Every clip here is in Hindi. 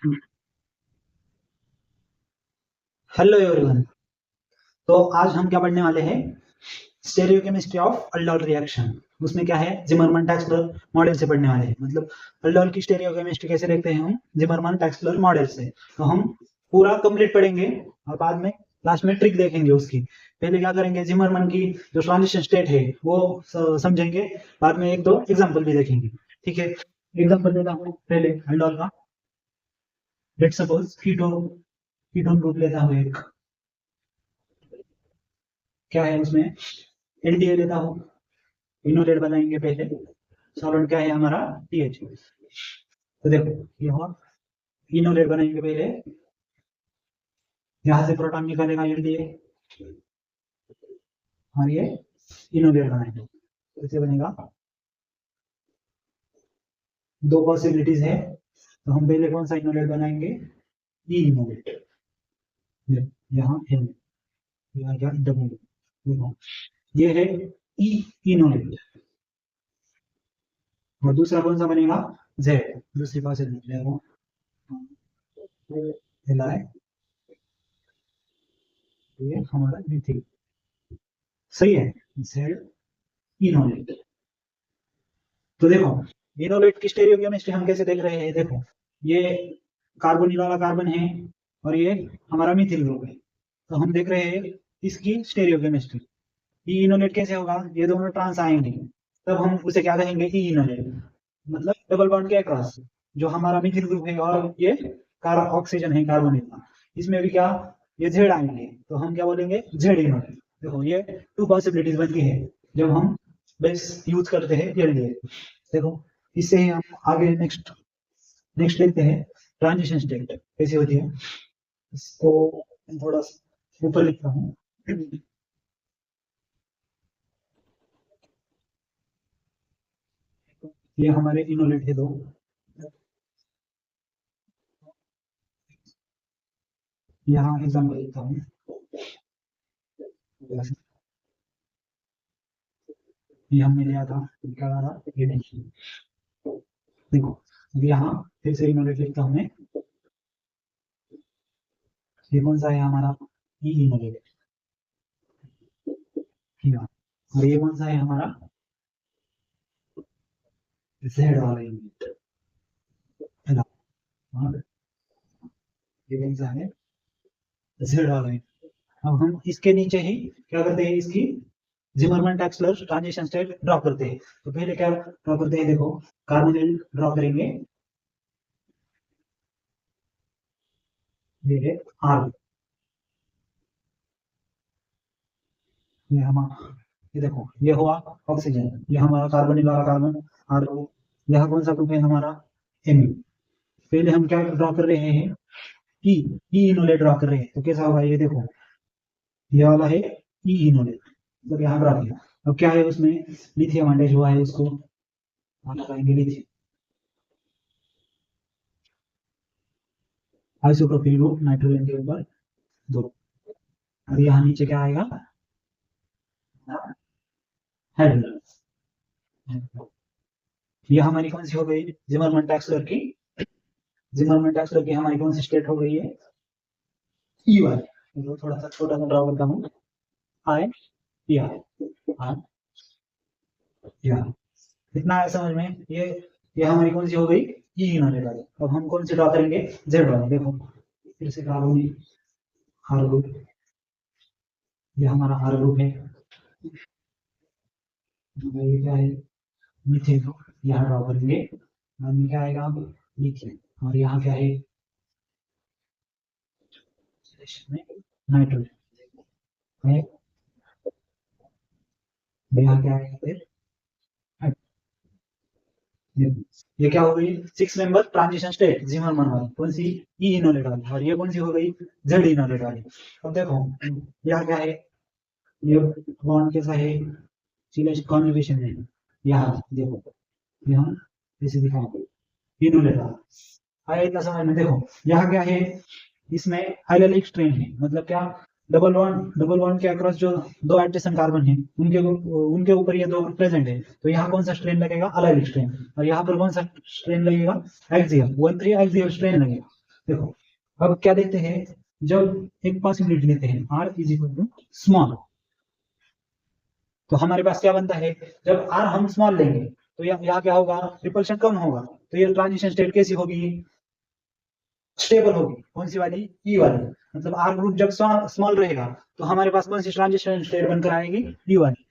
Hello everyone. तो आज हम क्या पढ़ने वाले हैं? स्टेरियोकेमिस्ट्री ऑफ अल्डोल रिएक्शन। उसमें क्या है, जिमरमन टैक्सलर मॉडल से पढ़ने वाले हैं। मतलब अल्डोल की स्टेरियोकेमिस्ट्री कैसे देखते हैं हम, जिमरमन टैक्सलर मॉडल से। तो हम पूरा कंप्लीट पढ़ेंगे और बाद में लास्ट में ट्रिक देखेंगे उसकी। पहले क्या करेंगे, जिमरमन की जो ट्रांजिशन स्टेट है वो समझेंगे, बाद में एक दो एग्जाम्पल भी देखेंगे। ठीक है, एग्जाम्पल देता हूँ पहले अल्डोल का। लेट्स सपोज कीटोन ग्रुप लेता हूँ एक, क्या है उसमें एलडीए लेता हूँ, इनोलेट बनाएंगे पहले। सॉल्वेंट क्या है हमारा, पीएच। तो देखो ये और इनोलेट बनाएंगे पहले, यहाँ से प्रोटॉन निकालेगा एलडीए और ये इनोलेट बनाएंगे। कैसे बनेगा, दो पॉसिबिलिटीज है। तो हम पहले कौन सा इनोलेट बनाएंगे, ई इनोलेट। यहाँ एम, यहाँ डब्ल्यू, ये है ई इनोलेट। और दूसरा कौन सा बनेगा, जेड। दूसरी पॉसिबिलिटी है वो एल आई, ये हमारा मिथिल। सही है, जेड इनोलेट। तो देखो इनोलेट की स्टेरियोकेमिस्ट्री हम कैसे देख रहे हैं। देखो ये कार्बोनिल वाला कार्बन है और ये हमारा मिथिल ग्रुप है। तो हम देख रहे हैं इसकी स्टेरियोकेमिस्ट्री। ई इनोलेट कैसे होगा, ये दोनों ट्रांस आएंगे तब हम उसे क्या कहेंगे, ई इनोलेट। मतलब डबल बॉन्ड के अक्रॉस जो हमारा मिथिल ग्रुप है और ये ऑक्सीजन है कार्बोनिल का, इसमें भी क्या ये जेड आएंगे तो हम क्या बोलेंगे, जेड इनोलेट। देखो ये टू पॉसिबिलिटीज बनती है जब हम बेस यूज करते हैं एलडीए। देखो इससे ही हम आगे नेक्स्ट नेक्स्ट देखते हैं ट्रांजिशन स्टेट कैसी होती है। इसको थोड़ा ऊपर लिखता हूँ। ये हमारे इनोलेट है दो, यहाँ एग्जाम्पल लिखता हूँ। ये हमने लिया था, क्या था, ये देखो यहाँ फिर से इनोलेट लिखता हूँ मैं। ये कौन सा है हमारा, ई इनोलेट। और ये कौन सा है हमारा, जेड वाला यूनिट। ये कौन सा है, जेड वाला यूनिट। अब हम इसके नीचे ही क्या करते हैं, इसकी जिमरमन टैक्सलर ट्रांजिशन स्टेट ड्रॉ करते हैं। तो पहले क्या ड्रॉ करते हैं, देखो कार्बोनिल ड्रॉ करेंगे, ये है आर। ये हमारा, ये देखो ये हुआ ऑक्सीजन, ये हमारा कार्बोनिल वाला कार्बन आर। यह कौन सा ग्रुप है हमारा, एम। पहले हम क्या ड्रॉ कर रहे हैं, ई ई इनोलेट ड्रॉ कर रहे हैं। तो कैसा होगा, ये देखो ये वाला है ई इनोलेट, मतलब यहाँ ड्रॉ किया। अब क्या है उसमें, लिथियम अटैच हुआ है, उसको हम लगाएंगे लिथियम आइसोप्रोपिल ग्रुप नाइट्रोजन के ऊपर दो। और यहाँ नीचे क्या आएगा, हाइड्रोजन। ये हमारी कौन सी हो गई, जिमरमन टैक्सलर की। जिमरमन टैक्सलर की हमारी कौन सी स्टेट हो गई है, ई वाली। तो थोड़ा सा छोटा सा ड्रॉ करता हूँ, आई या आर या, इतना है समझ में। ये हमारी कौन सी हो गई, ई इनोलेट वाली। अब हम कौन सी ड्रॉ करेंगे, जेड वाली। देखो फिर से कार्बोनिल हार ग्रुप, ये हमारा हार ग्रुप है। ये क्या है, मीथेन ग्रुप, यहाँ ड्रॉ करेंगे। बाद में क्या आएगा, मीथेन। और यहाँ क्या है, नाइट्रोजन। यहाँ क्या आएगा फिर, ये क्या हो गई, 6 मेंबर ट्रांजिशन स्टेट जिमरमन वाली, कौन सी, ई इनोलेट वाली। और ये कौन सी हो गई, जेड इनोलेट वाली। अब देखो यहाँ क्या है, ये बॉन्ड कैसा है, सिलेक्ट कॉन्जुगेशन है। यहाँ देखो, यहाँ जैसे दिखाओ इनोलेट वाला आया, इतना समझ में। देखो यहाँ क्या है, इसमें एलिलिक स्ट्रेन है, मतलब क्या, डबल बॉन्ड के अक्रॉस जो दो एडजेसेंट कार्बन है उनके ऊपर ये दो प्रेजेंट है। तो यहाँ कौन सा स्ट्रेन लगेगा, एलिलिक स्ट्रेन। और यहाँ पर कौन सा स्ट्रेन लगेगा, एक्सियल 1,3 एक्सियल स्ट्रेन लगेगा। देखो अब क्या देखते हैं, जब एक पॉसिबिलिटी लेते हैं R is equal to small, तो हमारे पास क्या बनता है, जब आर हम स्मॉल लेंगे तो यहाँ क्या होगा, रिपल्शन कम होगा, तो ये ट्रांजिशन स्टेट कैसी होगी, स्टेबल होगी। कौन सी वाली, ई वाली। मतलब आर ग्रुप जब स्मॉल रहेगा तो हमारे पास कौन सी ट्रांजिशन स्टेट बनकर आएगी, ई वाली।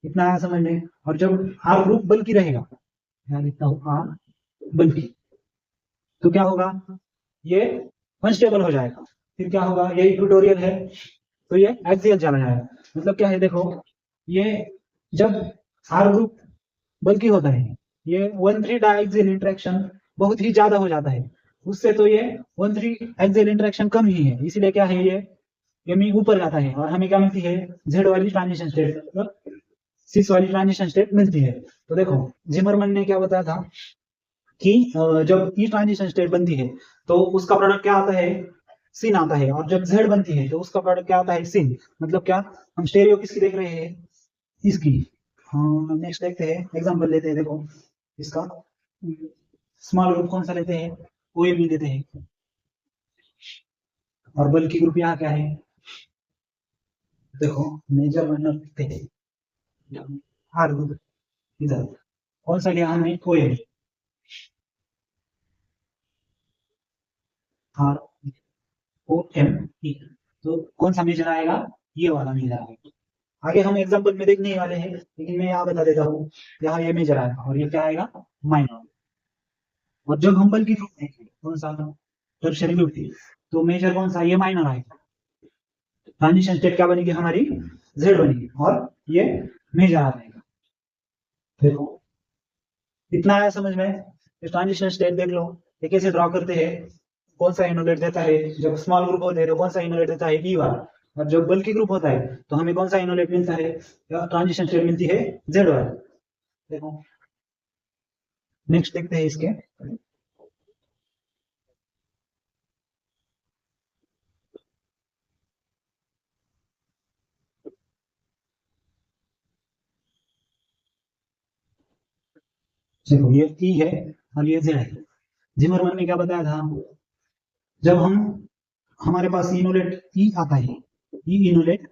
इतना आया समझ में। और जब आर ग्रुप बल्कि रहेगा, यहाँ लिखता हूँ आर बल्कि, तो क्या होगा, ये अनस्टेबल हो जाएगा। फिर क्या होगा, ये इक्वेटोरियल है तो ये एक्सियल चला जाएगा। मतलब क्या है देखो, ये जब आर ग्रुप बल्कि होता है, ये 1,3 डायक्सियल इंटरेक्शन बहुत ही ज्यादा हो जाता है, उससे तो ये 1,3 एक्सियल इंटरेक्शन कम ही है, इसलिए क्या है ये मी ऊपर जाता है और हमें क्या मिलती है, जेड वाली ट्रांजिशन स्टेट, मतलब 6 वाली ट्रांजिशन स्टेट मिलती है। तो देखो जिमरमन ने क्या बताया था कि जब ई ट्रांजिशन स्टेट बनती है तो उसका प्रोडक्ट क्या आता है, सिन आता है, और जब जेड बनती है तो उसका प्रोडक्ट क्या आता है, सिन। मतलब क्या, हम स्टेरियो किसकी देख रहे हैं, इसकी। हाँ नेक्स्ट देखते हैं, एग्जांपल लेते हैं। देखो इसका स्मॉल ग्रुप कौन सा लेते हैं, ओ ए बी लेते हैं, और बल्कि ग्रुप यहाँ क्या है, देखो मेजर वन लिखते हैं, आर ग्रुप इधर कौन सा लिया हमने, O A B, R O M E. तो कौन सा मेजर आएगा, ये वाला मेजर आएगा। आगे हम एग्जांपल में देखने वाले हैं, लेकिन मैं यहाँ बता देता हूँ, यहाँ ये मेजर आएगा और ये क्या आएगा, माइनर। और जब हम बल्कि ग्रुप देखेंगे कौन सा, टर्शियरी ग्रुप थी, तो मेजर कौन सा, ये माइनर आएगा। ट्रांजिशन स्टेट क्या बनेगी हमारी, जेड बनेगी, और ये मेजर आ जाएगा। देखो इतना आया समझ में। ट्रांजिशन स्टेट देख लो, ये कैसे ड्रॉ करते हैं, कौन सा इनोलेट देता है, जब स्मॉल ग्रुप होते हैं तो कौन सा इनोलेट देता है, ई वाला। और जब बल्कि ग्रुप होता है तो हमें कौन सा इनोलेट मिलता है, ट्रांजिशन स्टेट मिलती है, जेड वाला। देखो नेक्स्ट देखते हैं इसके। देखो ये ई है और ये जेड है। जिमरमैन ने क्या बताया था, जब हम हमारे पास इनोलेट ई आता है, ई इनोलेट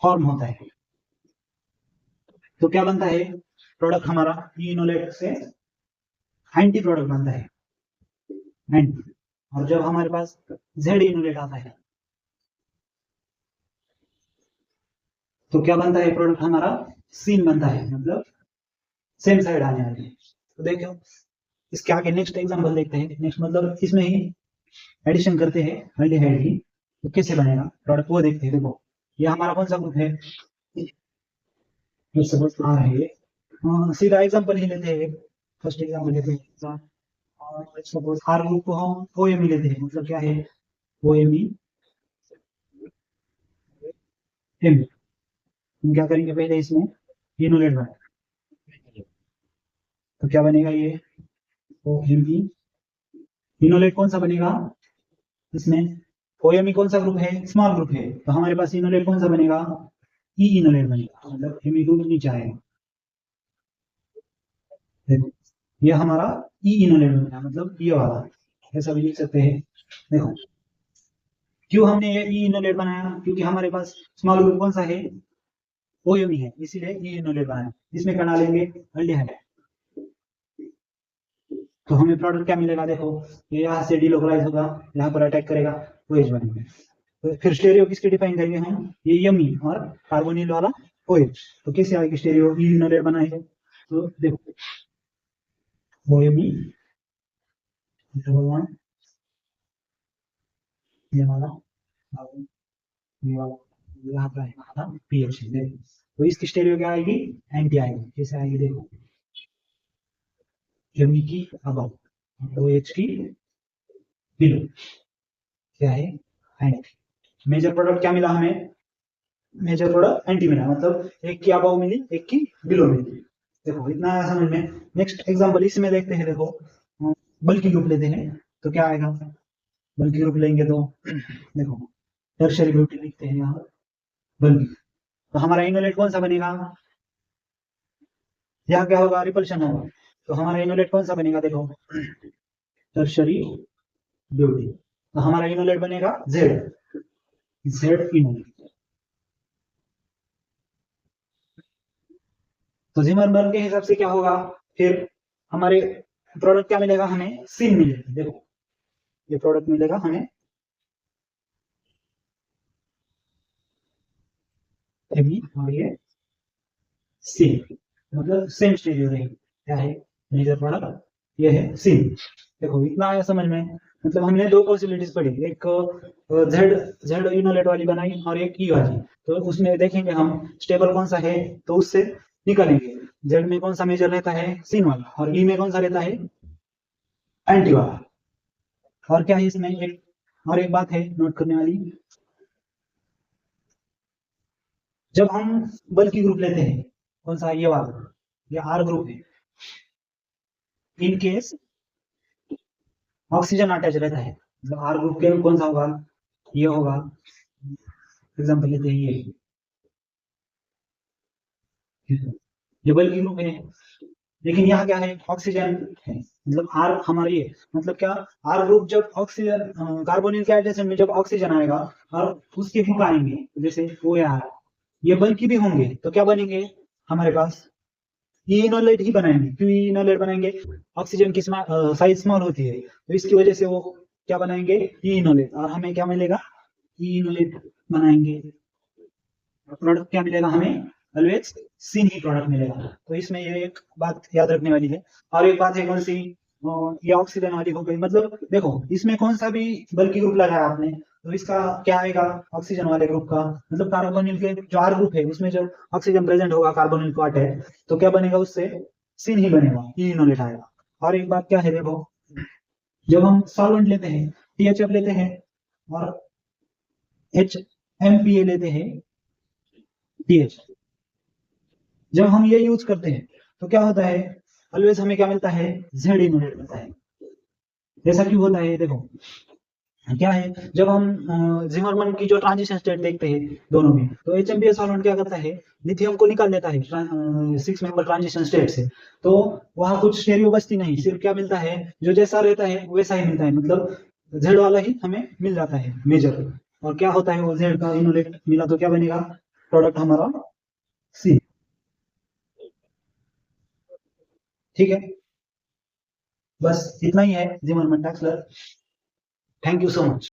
फॉर्म होता है, तो क्या बनता है, प्रोडक्ट हमारा ई इनोलेट से एंटी प्रोडक्ट बनता है, एंटी। और जब हमारे पास जेड इनोलेट आता है तो क्या बनता है, प्रोडक्ट हमारा सीन बनता है, मतलब सेम साइड आने वाली है। तो देखो इसके आगे नेक्स्ट एग्जांपल देखते हैं। नेक्स्ट मतलब इसमें ही एडिशन करते हैं अल्डिहाइड की, तो कैसे बनेगा प्रोडक्ट वो देखते हैं। देखो ये हमारा कौन सा ग्रुप है, सपोज आर है ये। सीधा एग्जांपल ही लेते हैं, फर्स्ट एग्जांपल लेते हैं, और सपोज आर ग्रुप को हम ओ एम ई लेते हैं, मतलब क्या है, ओ एम ई एम। हम क्या करेंगे, पहले इसमें इनोलेट बनाए, तो क्या बनेगा ये, ओ एम ई इनोलेट कौन सा बनेगा, इसमें ओ एम ई कौन सा ग्रुप है, स्मॉल ग्रुप है, तो हमारे पास इनोलेट कौन सा बनेगा, ई इनोलेट बनेगा, मतलब एम ई ग्रुप नीचे आएगा। देखो ये हमारा ई इनोलेट बनेगा, मतलब ये वाला, ऐसा भी लिख सकते हैं। देखो क्यों हमने ये ई इनोलेट बनाया, क्योंकि हमारे पास स्मॉल ग्रुप कौन सा है, ओ एम ई है, इसीलिए ई इनोलेट बनाया। इसमें क्या डालेंगे, अल्डिहाइड, तो हमें प्रोडक्ट क्या मिलेगा, देखो ये यहाँ से डिलोकलाइज होगा, यहाँ पर अटैक करेगा, तो एच बनेंगे। तो फिर स्टेरियो किसके डिफाइन करेंगे हम, ये यमी और कार्बोनिल वाला ओ एच। तो कैसे आएगी स्टेरियो, ई इनोलेट बनाएंगे, तो देखो O M E double one, ये वाला, ये वाला, यहाँ पर आएगा पीएच। देखो तो इसकी स्टेरियो क्या आएगी, एंटी आएगी। कैसे आएगी, देखो यमी की अबव, ओ एच की बिलो, क्या है, एंटी। मेजर प्रोडक्ट क्या मिला हमें, मेजर प्रोडक्ट एंटी मिला, मतलब एक की अबव मिली, एक की बिलो मिली। देखो इतना आया समझ में। नेक्स्ट एग्जांपल इसमें देखते हैं। देखो बल्कि ग्रुप लेते हैं तो क्या आएगा, बल्कि ग्रुप लेंगे तो देखो टर्शियरी ग्रुप लिखते हैं यहाँ, बल्कि। तो हमारा इनोलेट कौन सा बनेगा, यहाँ क्या होगा, रिपल्शन होगा, तो हमारा इनोलेट कौन सा बनेगा, देखो टर्शियरी ब्यूटी। तो हमारा इनोलेट बनेगा जेड, जेड इनोलेट। तो जिमरमर्म के हिसाब से क्या होगा, फिर हमारे प्रोडक्ट क्या मिलेगा, हमें सिन मिलेगा। देखो ये प्रोडक्ट मिलेगा हमें एबी और ये सिन, मतलब सेम स्टेरियो रहेगी। क्या है मेजर प्रोडक्ट, ये है सिन। देखो इतना आया समझ में। मतलब हमने दो पॉसिबिलिटीज पढ़ी, एक जेड जेड इनोलेट वाली बनाई और एक ई वाली। तो उसमें देखेंगे हम स्टेबल कौन सा है, तो उससे निकालेंगे जेड में कौन सा मेजर रहता है, सिन वाला, और ई में कौन सा रहता है, एंटी वाला। और क्या है इसमें एक और एक बात है नोट करने वाली, जब हम बल्कि ग्रुप लेते हैं, कौन सा, ये वाला, ये आर ग्रुप है, इन केस ऑक्सीजन अटैच रहता है, मतलब आर ग्रुप के कौन सा होगा, ये होगा। एग्जाम्पल लेते हैं ये बल्कि ग्रुप है, लेकिन यहाँ क्या है, ऑक्सीजन है। मतलब आर हमारा ये मतलब क्या, आर ग्रुप जब ऑक्सीजन कार्बोनिल के एडिशन में जब ऑक्सीजन आएगा और उसके ग्रुप आएंगे, जैसे ओ आर, ये बल्कि भी होंगे, तो क्या बनेंगे हमारे पास, ये इनोलेट ही बनाएंगे। क्यों इनोलेट बनाएंगे, ऑक्सीजन की साइज स्मॉल होती है, तो इसकी वजह से वो क्या बनाएंगे, ई इनोलेट, और हमें क्या मिलेगा, ई इनोलेट बनाएंगे। प्रोडक्ट क्या मिलेगा हमें, ऑलवेज सिन ही प्रोडक्ट मिलेगा। तो इसमें ये एक बात याद रखने वाली है। और एक बात है कौन सी, ये ऑक्सीजन वाली हो गई। मतलब देखो इसमें कौन सा भी बल्कि ग्रुप लगाया आपने, तो इसका क्या आएगा, ऑक्सीजन वाले ग्रुप का, मतलब कार्बोनिल के जो आर ग्रुप है उसमें जब ऑक्सीजन प्रेजेंट होगा कार्बोनिल को अटैच, तो क्या बनेगा उससे, सिन ही बनेगा, ई इनोलेट आएगा। और एक बात क्या है देखो, जब हम सॉल्वेंट लेते हैं, THF लेते हैं और HMPA लेते हैं, TH, जब हम ये यूज करते हैं तो क्या होता है, ऑलवेज हमें क्या मिलता है, जेड इनोलेट मिलता है। ऐसा क्यों होता है देखो, क्या है, जब हम जिमरमन की जो ट्रांजिशन स्टेट देखते हैं दोनों में, तो HMPA सॉल्वेंट क्या करता है, लिथियम को निकाल लेता है 6 मेंबर ट्रांजिशन स्टेट से। तो वहां कुछ स्टेरियो बचती नहीं, सिर्फ क्या मिलता है, जो जैसा रहता है वैसा ही मिलता है, मतलब जेड वाला ही हमें मिल जाता है मेजर। और क्या होता है, वो जेड का इनोलेट मिला तो क्या बनेगा, प्रोडक्ट हमारा सी। ठीक है, बस इतना ही है Zimmerman Taxler. Thank you so much.